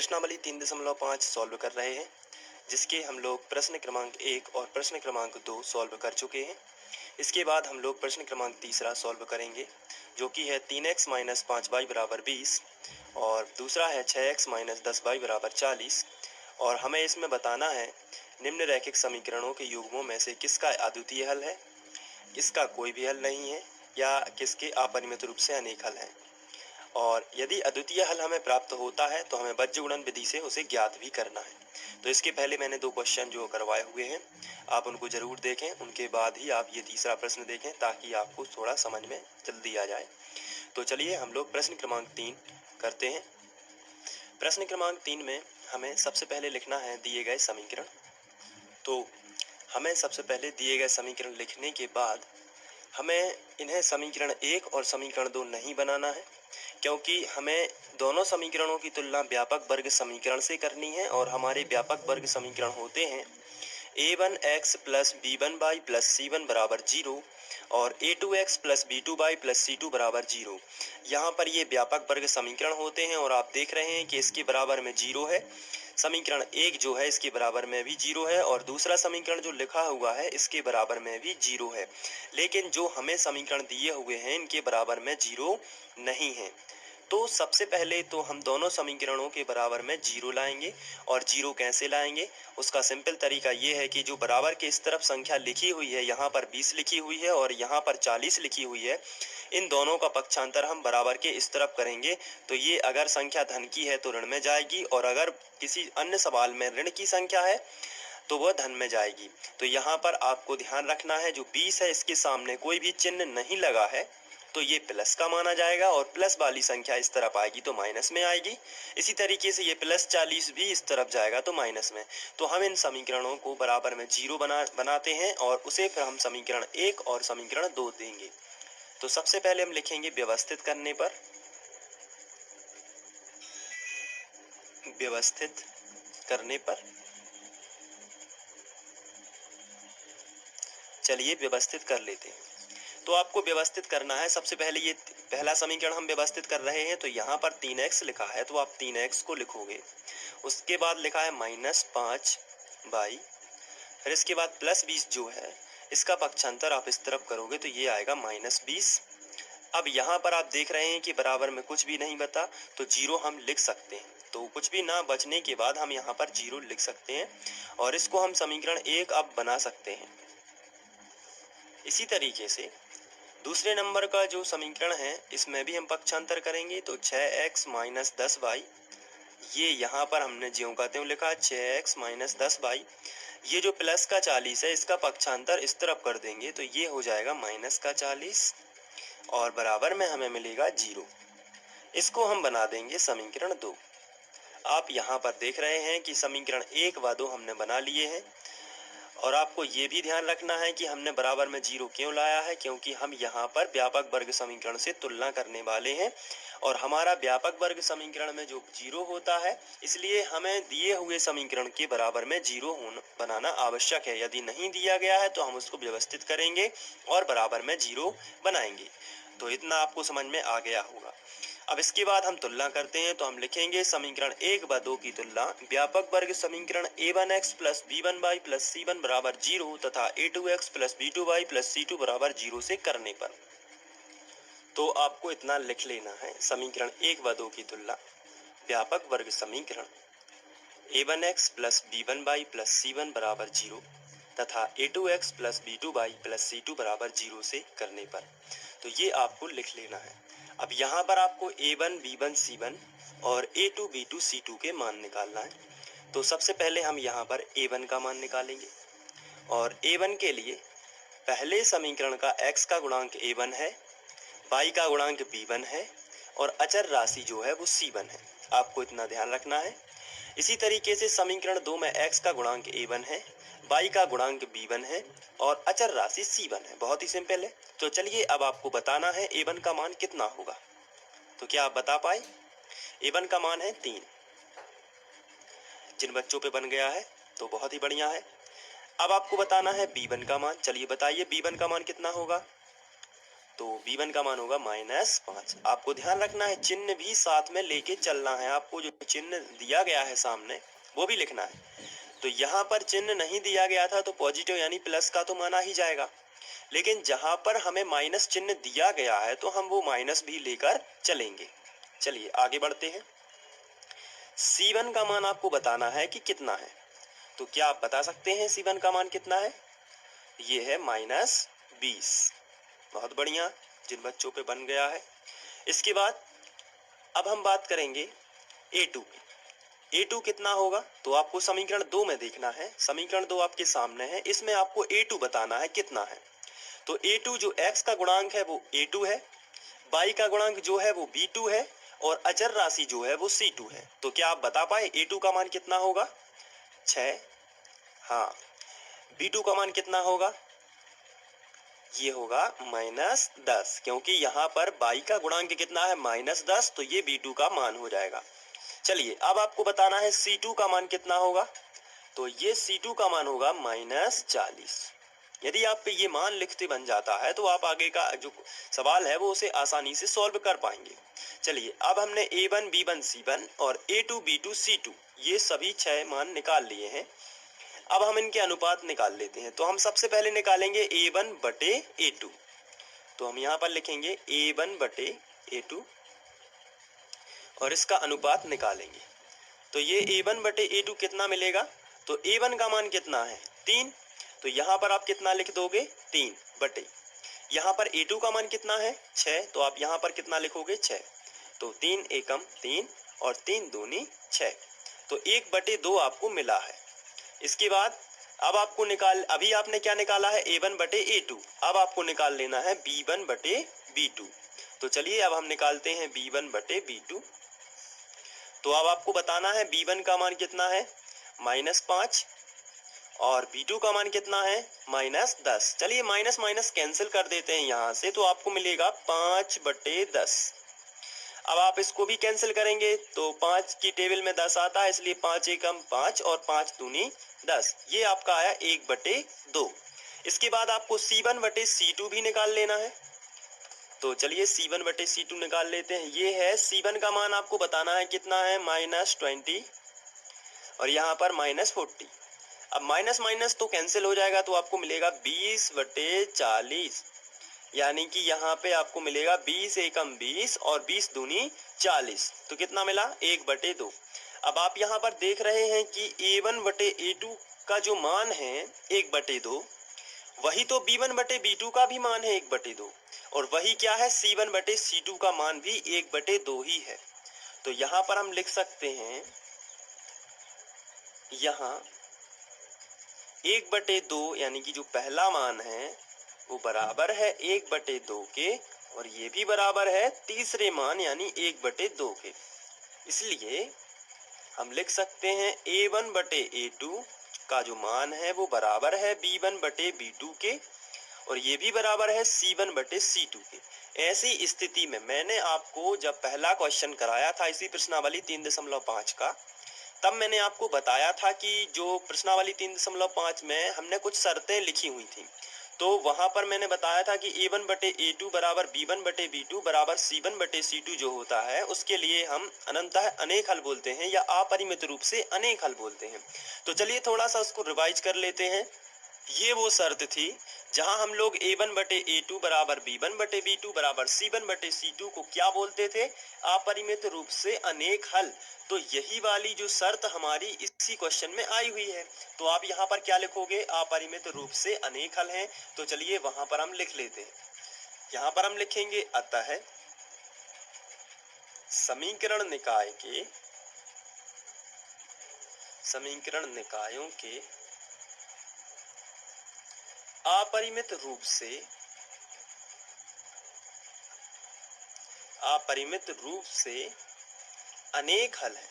प्रश्नावली 3.5 सॉल्व कर रहे हैं, जिसके हम लोग प्रश्न क्रमांक 1 और प्रश्न क्रमांक 2 सॉल्व कर चुके हैं। इसके बाद हम लोग प्रश्न क्रमांक तीसरा सॉल्व करेंगे, जो कि है 3x माइनस 5y बराबर 20 और दूसरा है 6x माइनस 10y बराबर 40। और हमें इसमें बताना है निम्नरेखिक समीकरणों के युग्मों में से किसका अद्वितीय हल है, किसका कोई भी हल नहीं है या किसके अपरिमित रूप से अनेक हल हैं। और यदि अद्वितीय हल हमें प्राप्त होता है तो हमें बीजगणित विधि से उसे ज्ञात भी करना है। तो इसके पहले मैंने 2 क्वेश्चन जो करवाए हुए हैं, आप उनको जरूर देखें, उनके बाद ही आप ये तीसरा प्रश्न देखें ताकि आपको थोड़ा समझ में जल्दी आ जाए। तो चलिए हम लोग प्रश्न क्रमांक 3 करते हैं। प्रश्न क्रमांक 3 में हमें सबसे पहले लिखना है दिए गए समीकरण। तो हमें सबसे पहले दिए गए समीकरण लिखने के बाद हमें इन्हें समीकरण 1 और समीकरण 2 नहीं बनाना है, क्योंकि हमें दोनों समीकरणों की तुलना व्यापक वर्ग समीकरण से करनी है। और हमारे व्यापक वर्ग समीकरण होते हैं a1x plus b1y plus c1 बराबर 0 और a2x plus b2y plus c2 बराबर 0। यहाँ पर ये व्यापक वर्ग समीकरण होते हैं और आप देख रहे हैं कि इसके बराबर में 0 है। समीकरण 1 जो है इसके बराबर में भी 0 है और दूसरा समीकरण जो लिखा हुआ है इसके बराबर में भी 0 है। लेकिन जो हमें समीकरण दिए हुए हैं इनके बराबर में 0 नहीं है। तो सबसे पहले तो हम दोनों समीकरणों के बराबर में 0 लाएंगे। और 0 कैसे लाएंगे, उसका सिंपल तरीका ये है कि जो बराबर के इस तरफ संख्या लिखी हुई है, यहाँ पर 20 लिखी हुई है और यहाँ पर 40 लिखी हुई है, इन दोनों का पक्षांतर हम बराबर के इस तरफ करेंगे। तो ये अगर संख्या धन की है तो ऋण में जाएगी और अगर किसी अन्य सवाल में ऋण की संख्या है तो वह धन में जाएगी। तो यहाँ पर आपको ध्यान रखना है, जो 20 है इसके सामने कोई भी चिन्ह नहीं लगा है तो ये प्लस का माना जाएगा और प्लस वाली संख्या इस तरफ आएगी तो माइनस में आएगी। इसी तरीके से ये प्लस 40 भी इस तरफ जाएगा तो माइनस में। तो हम इन समीकरणों को बराबर में 0 बनाते हैं और उसे फिर हम समीकरण 1 और समीकरण 2 देंगे। तो सबसे पहले हम लिखेंगे व्यवस्थित करने पर, व्यवस्थित करने पर। चलिए व्यवस्थित कर लेते हैं। तो आपको व्यवस्थित करना है, सबसे पहले ये पहला समीकरण हम व्यवस्थित कर रहे हैं। तो यहाँ पर 3x लिखा है तो आप 3x को लिखोगे। उसके बाद लिखा है -5y, फिर इसके बाद +20 जो है इसका पक्षांतर आप इस तरफ करोगे तो ये आएगा -20। अब यहाँ पर आप देख रहे हैं कि बराबर में कुछ भी नहीं बता तो 0 हम लिख सकते हैं। तो कुछ भी ना बचने के बाद हम यहाँ पर 0 लिख सकते हैं और इसको हम समीकरण 1 अब बना सकते हैं। इसी तरीके से दूसरे नंबर का जो समीकरण है इसमें भी हम पक्षांतर करेंगे। तो 6x माइनस 10y, ये यहाँ पर हमने ज्यों का त्यों लिखा 6x माइनस 10y। ये जो प्लस का 40 है इसका पक्षांतर इस तरफ कर देंगे तो ये हो जाएगा माइनस का 40 और बराबर में हमें मिलेगा 0। इसको हम बना देंगे समीकरण 2। आप यहाँ पर देख रहे हैं कि समीकरण 1 व 2 हमने बना लिए हैं। और आपको ये भी ध्यान रखना है कि हमने बराबर में 0 क्यों लाया है, क्योंकि हम यहाँ पर व्यापक वर्ग समीकरण से तुलना करने वाले हैं और हमारा व्यापक वर्ग समीकरण में जो 0 होता है, इसलिए हमें दिए हुए समीकरण के बराबर में 0 बनाना आवश्यक है। यदि नहीं दिया गया है तो हम उसको व्यवस्थित करेंगे और बराबर में 0 बनाएंगे। तो इतना आपको समझ में आ गया होगा। अब इसके बाद हम तुलना करते हैं। तो हम लिखेंगे समीकरण 1 व 2 की तुलना व्यापक वर्ग समीकरण a1x plus b1y plus c1 बराबर 0 तथा a2x plus b2y plus c2 बराबर 0 से करने पर। तो आपको इतना लिख लेना है, समीकरण 1 व 2 की तुलना व्यापक वर्ग समीकरण a1x plus b1y plus c1 बराबर 0 तथा a2x plus b2y plus c2 बराबर 0 से करने पर। तो ये आपको लिख लेना है। अब यहाँ पर आपको a1 b1 c1 और a2 b2 c2 के मान निकालना है। तो सबसे पहले हम यहाँ पर a1 का मान निकालेंगे और a1 के लिए पहले समीकरण का x का गुणांक a1 है, y का गुणांक b1 है और अचर राशि जो है वो c1 है। आपको इतना ध्यान रखना है। इसी तरीके से समीकरण 2 में x का गुणांक a1 है, y का गुणांक b1 है और अचर राशि c1 है। बहुत ही सिंपल है। तो चलिए अब आपको बताना है a1 का मान कितना होगा। तो क्या आप बता पाए? a1 का मान है 3। जिन बच्चों पे बन गया है तो बहुत ही बढ़िया है। अब आपको बताना है b1 का मान। चलिए बताइए b1 का मान कितना होगा। तो b1 का मान होगा -5। आपको ध्यान रखना है, चिन्ह भी साथ में लेके चलना है। आपको जो चिन्ह दिया गया है सामने वो भी लिखना है। तो यहाँ पर चिन्ह नहीं दिया गया था तो पॉजिटिव यानी प्लस का तो माना ही जाएगा, लेकिन जहाँ पर हमें माइनस चिन्ह दिया गया है तो हम वो माइनस भी लेकर चलेंगे। चलिए आगे बढ़ते हैं। C1 का मान आपको बताना है कि कितना है। तो क्या आप बता सकते हैं C1 का मान कितना है? ये है -20। बहुत बढ़िया, जिन बच्चों पे बन गया है। इसके बाद अब हम बात करेंगे A2 की। A2 कितना होगा? तो आपको समीकरण 2 में देखना है। समीकरण 2 आपके सामने है, इसमें आपको A2 बताना है कितना है। तो A2 जो x का गुणांक है वो A2 है, y का गुणांक जो है वो B2 है और अचर राशि जो है वो C2 है। तो क्या आप बता पाए A2 का मान कितना होगा? 6। हाँ, B2 का मान कितना होगा? ये होगा -10, क्योंकि यहाँ पर y का गुणांक कितना है? -10, तो ये B2 का मान हो जाएगा। चलिए अब आपको बताना है C2 का मान कितना होगा। तो ये C2 का मान होगा -40। यदि आप पे ये मान लिखते बन जाता है तो आप आगे का जो सवाल है वो उसे आसानी से सॉल्व कर पाएंगे। चलिए अब हमने A1 B1 C1 और A2 B2 C2 ये सभी 6 मान निकाल लिए हैं। अब हम इनके अनुपात निकाल लेते हैं। तो हम सबसे पहले निकालेंगे A1 बटे A2। तो हम यहाँ पर लिखेंगे A1 बटे A2 और इसका अनुपात निकालेंगे। तो ये A1 बटे A2 कितना मिलेगा? तो A1 का मान कितना है? 3। तो यहाँ पर आप कितना लिख दोगे? 3 बटे, यहाँ पर A2 का मान कितना है? 6। तो आप यहाँ पर कितना लिखोगे? 6। तो 3 एकम 3 और 3 दूनी 6। तो 1/2 आपको मिला है। इसके बाद अब आपको अभी आपने क्या निकाला है? A1 बटे A2। अब आपको निकाल लेना है B1 बटे B2। तो चलिए अब हम निकालते हैं B1 बटे B2। तो अब आपको बताना है B1 का मान कितना है? -5 और B2 का मान कितना है? -10। चलिए माइनस माइनस कैंसिल कर देते हैं यहाँ से, तो आपको मिलेगा 5/10। अब आप इसको भी कैंसिल करेंगे तो 5 की टेबल में 10 आता है, इसलिए 5 एकम 5 और 5 दूनी 10। ये आपका आया 1/2। इसके बाद आपको C1 बटे C2 भी निकाल लेना है। तो चलिए C1 बटे C2 निकाल लेते हैं। ये है C1 का मान आपको बताना है कितना है? -20 और यहाँ पर -40। अब माइनस माइनस तो कैंसिल हो जाएगा, तो आपको मिलेगा 20/40। यानी कि यहाँ पे आपको मिलेगा 20 एकम 20 और 20 दूनी 40। तो कितना मिला? 1/2। अब आप यहाँ पर देख रहे हैं कि A1 बटे A2 का जो मान है 1/2, वही तो B1 बटे B2 का भी मान है 1/2 और वही क्या है? C1 बटे C2 का मान भी 1/2 ही है। तो यहाँ पर हम लिख सकते हैं, यहाँ 1/2 यानी कि जो पहला मान है वो बराबर है 1/2 के और ये भी बराबर है तीसरे मान यानी 1/2 के। इसलिए हम लिख सकते हैं A1 बटे A2 का जो मान है वो बराबर है B1 बटे B2 के और ये भी बराबर है C1 बटे C2 के। ऐसी स्थिति में मैंने आपको जब पहला क्वेश्चन कराया था इसी प्रश्नावली 3.5 का, तब मैंने आपको बताया था कि जो प्रश्नावली 3.5 में हमने कुछ शर्तें लिखी हुई थी, तो वहां पर मैंने बताया था कि A1 बटे A2 बराबर B1 बटे B2 बराबर C1 बटे C2 जो होता है उसके लिए हम अनंतः अनेक हल बोलते हैं या अपरिमित रूप से अनेक हल बोलते हैं। तो चलिए थोड़ा सा उसको रिवाइज कर लेते हैं। ये वो शर्त थी जहां हम लोग A1 बटे A2 बराबर B1 बटे B2 बराबर C1 बटे C2 को क्या बोलते थे? अपरिमित रूप से अनेक हल। तो यही वाली जो शर्त हमारी इसी क्वेश्चन में आई हुई है। तो आप यहाँ पर क्या लिखोगे? अपरिमित रूप से अनेक हल हैं। तो चलिए वहां पर हम लिख लेते हैं। यहाँ पर हम लिखेंगे अतः समीकरण निकायों के अपरिमित रूप से अनेक हल हैं।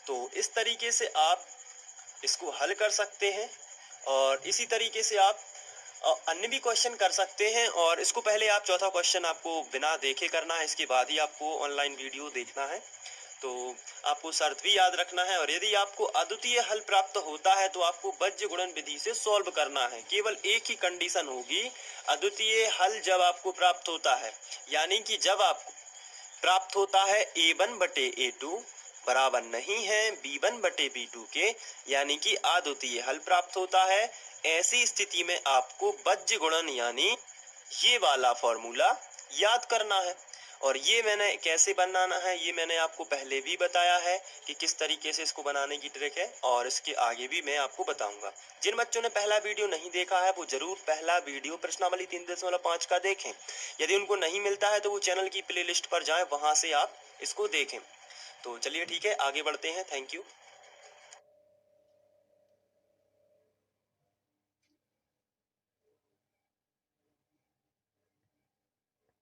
तो इस तरीके से आप इसको हल कर सकते हैं और इसी तरीके से आप अन्य भी क्वेश्चन कर सकते हैं। और इसको पहले आप चौथा क्वेश्चन आपको बिना देखे करना है, इसके बाद ही आपको ऑनलाइन वीडियो देखना है। तो आपको शर्त भी याद रखना है। और यदि आपको अद्वितीय हल प्राप्त होता है तो आपको बज्य गुणन विधि से सॉल्व करना है। केवल एक ही कंडीशन होगी अद्वितीय हल जब आपको प्राप्त होता है, यानी कि जब आपको प्राप्त होता है a1 बटे a2 बराबर नहीं है b1 बटे b2 के, यानी कि अद्वितीय हल प्राप्त होता है। ऐसी स्थिति में आपको बज्य गुणन यानी ये वाला फॉर्मूला याद करना है। और ये मैंने कैसे बनाना है ये मैंने आपको पहले भी बताया है कि किस तरीके से इसको बनाने की ट्रिक है, और इसके आगे भी मैं आपको बताऊंगा। जिन बच्चों ने पहला वीडियो नहीं देखा है वो जरूर पहला वीडियो प्रश्नावली 3.5 का देखें। यदि उनको नहीं मिलता है तो वो चैनल की प्लेलिस्ट पर जाएं, वहां से आप इसको देखें। तो चलिए ठीक है, आगे बढ़ते हैं। Thank you.